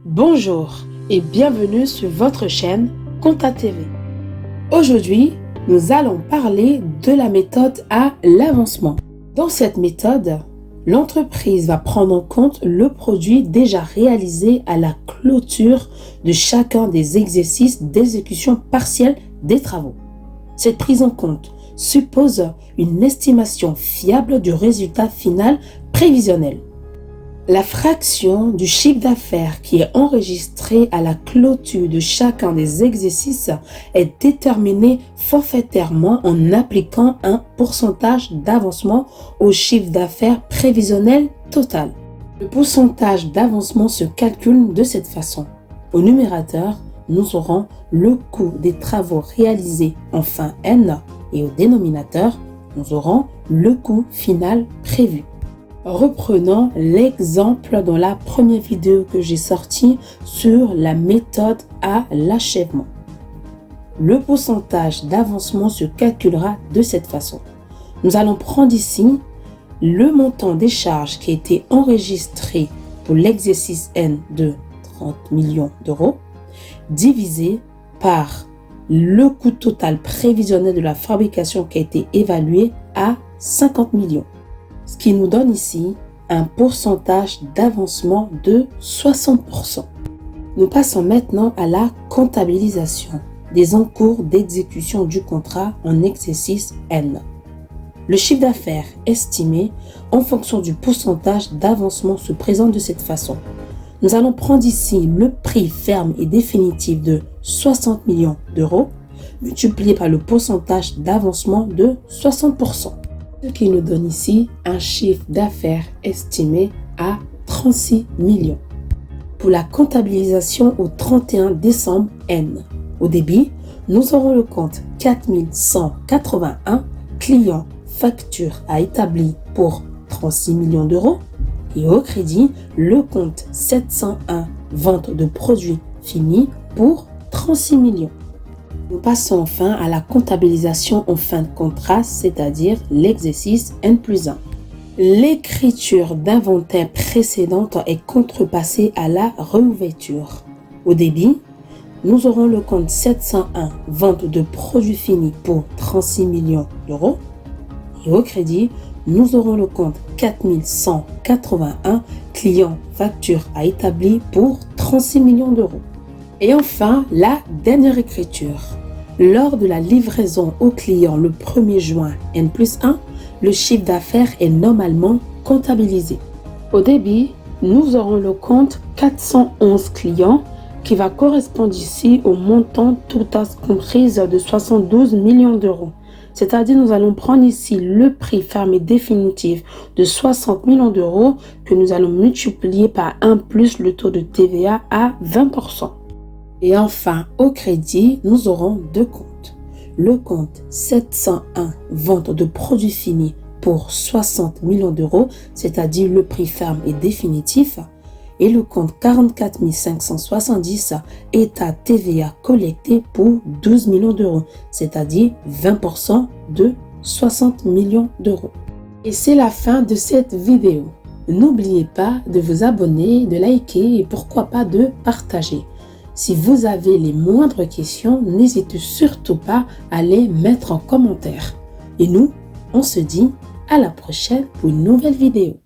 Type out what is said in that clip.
Bonjour et bienvenue sur votre chaîne Compta TV. Aujourd'hui, nous allons parler de la méthode à l'avancement. Dans cette méthode, l'entreprise va prendre en compte le produit déjà réalisé à la clôture de chacun des exercices d'exécution partielle des travaux. Cette prise en compte suppose une estimation fiable du résultat final prévisionnel. La fraction du chiffre d'affaires qui est enregistrée à la clôture de chacun des exercices est déterminée forfaitairement en appliquant un pourcentage d'avancement au chiffre d'affaires prévisionnel total. Le pourcentage d'avancement se calcule de cette façon. Au numérateur, nous aurons le coût des travaux réalisés en fin N et au dénominateur, nous aurons le coût final prévu. Reprenons l'exemple dans la première vidéo que j'ai sortie sur la méthode à l'achèvement. Le pourcentage d'avancement se calculera de cette façon. Nous allons prendre ici le montant des charges qui a été enregistré pour l'exercice N de 30 millions d'euros divisé par le coût total prévisionnel de la fabrication qui a été évalué à 50 millions. Ce qui nous donne ici un pourcentage d'avancement de 60%. Nous passons maintenant à la comptabilisation des encours d'exécution du contrat en exercice N. Le chiffre d'affaires estimé en fonction du pourcentage d'avancement se présente de cette façon. Nous allons prendre ici le prix ferme et définitif de 60 millions d'euros multiplié par le pourcentage d'avancement de 60%. Ce qui nous donne ici un chiffre d'affaires estimé à 36 millions. Pour la comptabilisation au 31 décembre N, au débit, nous aurons le compte 4181 clients facture à établir pour 36 millions d'euros et au crédit, le compte 701 vente de produits finis pour 36 millions. Nous passons enfin à la comptabilisation en fin de contrat, c'est-à-dire l'exercice N+1. L'écriture d'inventaire précédente est contrepassée à la réouverture. Au débit, nous aurons le compte 701 vente de produits finis pour 36 millions d'euros. Et au crédit, nous aurons le compte 4181 clients facture à établir pour 36 millions d'euros. Et enfin, la dernière écriture. Lors de la livraison au client le 1er juin N+1, le chiffre d'affaires est normalement comptabilisé. Au débit, nous aurons le compte 411 clients qui va correspondre ici au montant tout compris de 72 millions d'euros. C'est-à-dire nous allons prendre ici le prix fermé définitif de 60 millions d'euros que nous allons multiplier par 1 plus le taux de TVA à 20%. Et enfin, au crédit, nous aurons deux comptes. Le compte 701 vente de produits finis pour 60 millions d'euros, c'est-à-dire le prix ferme et définitif, et le compte 44 570 état TVA collecté pour 12 millions d'euros, c'est-à-dire 20% de 60 millions d'euros. Et c'est la fin de cette vidéo. N'oubliez pas de vous abonner, de liker et pourquoi pas de partager. Si vous avez les moindres questions, n'hésitez surtout pas à les mettre en commentaire. Et nous, on se dit à la prochaine pour une nouvelle vidéo.